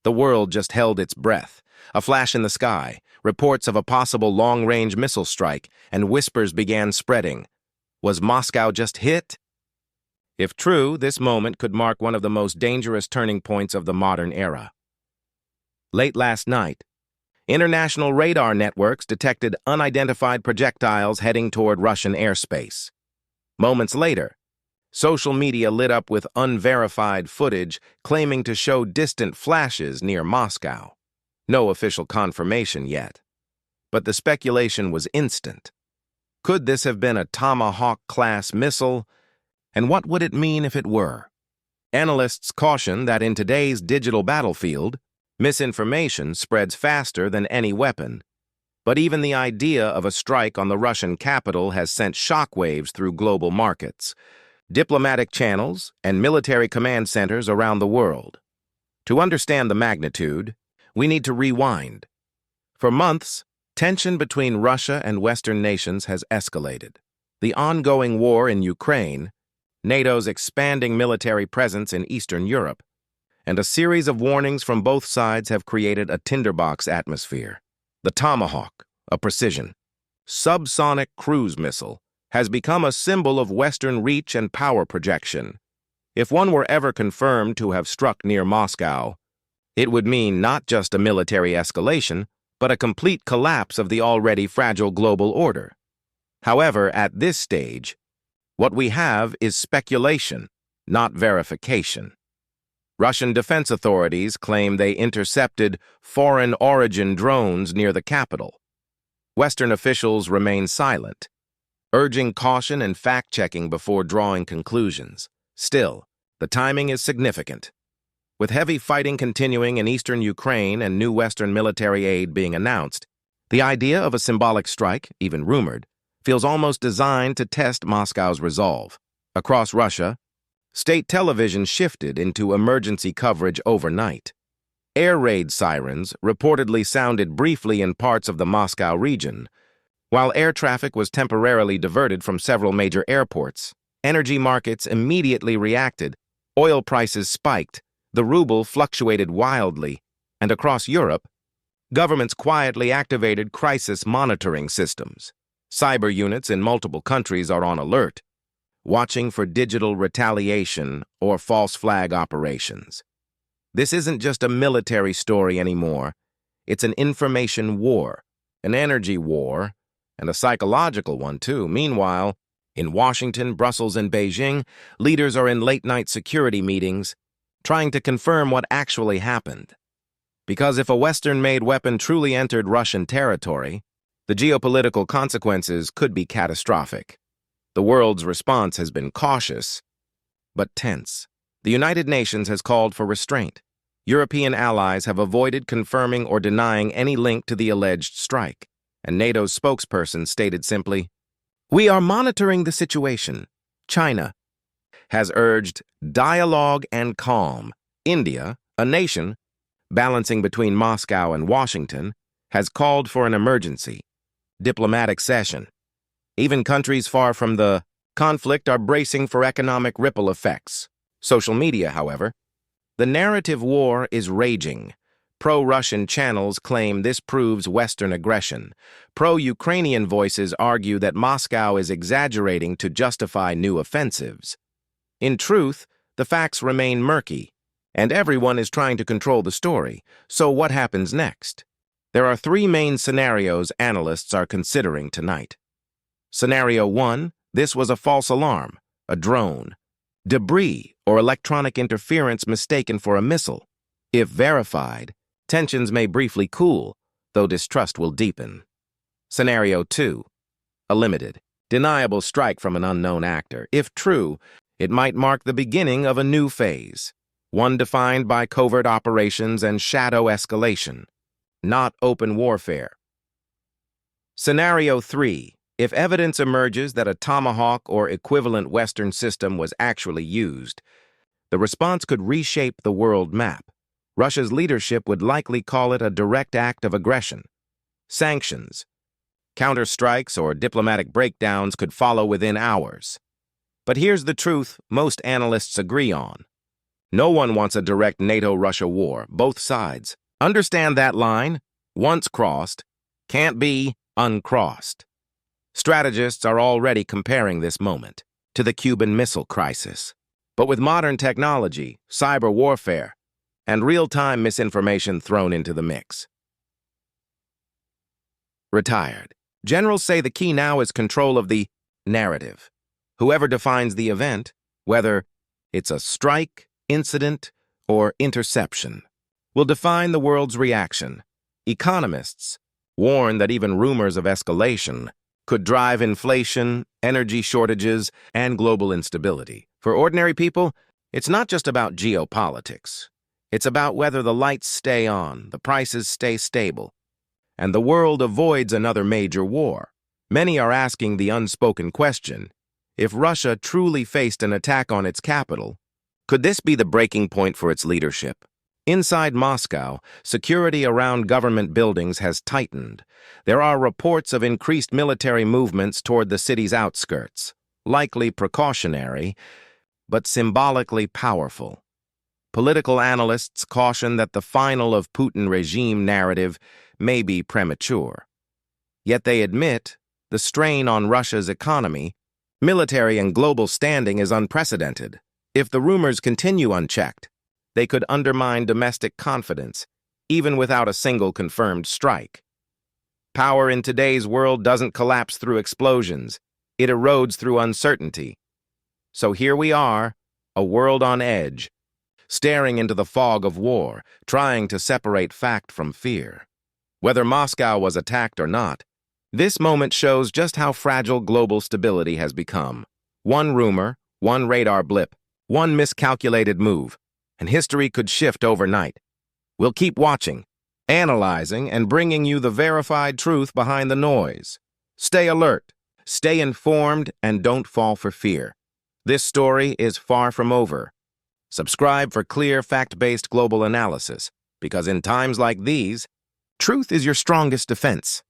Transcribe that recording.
The world just held its breath. A flash in the sky, reports of a possible long-range missile strike, and whispers began spreading. Was Moscow just hit? If true, this moment could mark one of the most dangerous turning points of the modern era. Late last night, international radar networks detected unidentified projectiles heading toward Russian airspace. Moments later, social media lit up with unverified footage claiming to show distant flashes near Moscow. No official confirmation yet, but the speculation was instant. Could this have been a Tomahawk-class missile? And what would it mean if it were? Analysts caution that in today's digital battlefield, misinformation spreads faster than any weapon. But even the idea of a strike on the Russian capital has sent shockwaves through global markets, diplomatic channels, and military command centers around the world. To understand the magnitude, we need to rewind. For months, tension between Russia and Western nations has escalated. The ongoing war in Ukraine, NATO's expanding military presence in Eastern Europe, and a series of warnings from both sides have created a tinderbox atmosphere. The Tomahawk, a precision, subsonic cruise missile, has become a symbol of Western reach and power projection. If one were ever confirmed to have struck near Moscow, it would mean not just a military escalation, but a complete collapse of the already fragile global order. However, at this stage, what we have is speculation, not verification. Russian defense authorities claim they intercepted foreign-origin drones near the capital. Western officials remain silent, urging caution and fact-checking before drawing conclusions. Still, the timing is significant. With heavy fighting continuing in eastern Ukraine and new Western military aid being announced, the idea of a symbolic strike, even rumored, feels almost designed to test Moscow's resolve. Across Russia, state television shifted into emergency coverage overnight. Air raid sirens reportedly sounded briefly in parts of the Moscow region, while air traffic was temporarily diverted from several major airports. Energy markets immediately reacted. Oil prices spiked, the ruble fluctuated wildly, and across Europe, governments quietly activated crisis monitoring systems. Cyber units in multiple countries are on alert, watching for digital retaliation or false flag operations. This isn't just a military story anymore. It's an information war, an energy war, and a psychological one too. Meanwhile, in Washington, Brussels, and Beijing, leaders are in late-night security meetings, trying to confirm what actually happened. Because if a Western-made weapon truly entered Russian territory, the geopolitical consequences could be catastrophic. The world's response has been cautious, but tense. The United Nations has called for restraint. European allies have avoided confirming or denying any link to the alleged strike, and NATO's spokesperson stated simply, "We are monitoring the situation." China has urged dialogue and calm. India, a nation balancing between Moscow and Washington, has called for an emergency diplomatic session. Even countries far from the conflict are bracing for economic ripple effects. Social media, however, the narrative war is raging. Pro-Russian channels claim this proves Western aggression. Pro-Ukrainian voices argue that Moscow is exaggerating to justify new offensives. In truth, the facts remain murky, and everyone is trying to control the story. So what happens next? There are three main scenarios analysts are considering tonight. Scenario 1, this was a false alarm, a drone, debris, or electronic interference mistaken for a missile. If verified, tensions may briefly cool, though distrust will deepen. Scenario 2, a limited, deniable strike from an unknown actor. If true, it might mark the beginning of a new phase, one defined by covert operations and shadow escalation, not open warfare. Scenario 3, if evidence emerges that a Tomahawk or equivalent Western system was actually used, the response could reshape the world map. Russia's leadership would likely call it a direct act of aggression. Sanctions, counterstrikes, or diplomatic breakdowns could follow within hours. But here's the truth most analysts agree on. No one wants a direct NATO-Russia war, both sides. Understand that line? Once crossed, can't be uncrossed. Strategists are already comparing this moment to the Cuban Missile Crisis. But with modern technology, cyber warfare, and real-time misinformation thrown into the mix. Retired. Generals say the key now is control of the narrative. Whoever defines the event, whether it's a strike, incident, or interception, will define the world's reaction. Economists warn that even rumors of escalation could drive inflation, energy shortages, and global instability. For ordinary people, it's not just about geopolitics. It's about whether the lights stay on, the prices stay stable, and the world avoids another major war. Many are asking the unspoken question, if Russia truly faced an attack on its capital, could this be the breaking point for its leadership? Inside Moscow, security around government buildings has tightened. There are reports of increased military movements toward the city's outskirts, likely precautionary, but symbolically powerful. Political analysts caution that the final of Putin regime narrative may be premature. Yet they admit the strain on Russia's economy, military and global standing is unprecedented. If the rumors continue unchecked, they could undermine domestic confidence, even without a single confirmed strike. Power in today's world doesn't collapse through explosions. It erodes through uncertainty. So here we are, a world on edge, staring into the fog of war, trying to separate fact from fear. Whether Moscow was attacked or not, this moment shows just how fragile global stability has become. One rumor, one radar blip, one miscalculated move, and history could shift overnight. We'll keep watching, analyzing, and bringing you the verified truth behind the noise. Stay alert, stay informed, and don't fall for fear. This story is far from over. Subscribe for clear, fact-based global analysis, because in times like these, truth is your strongest defense.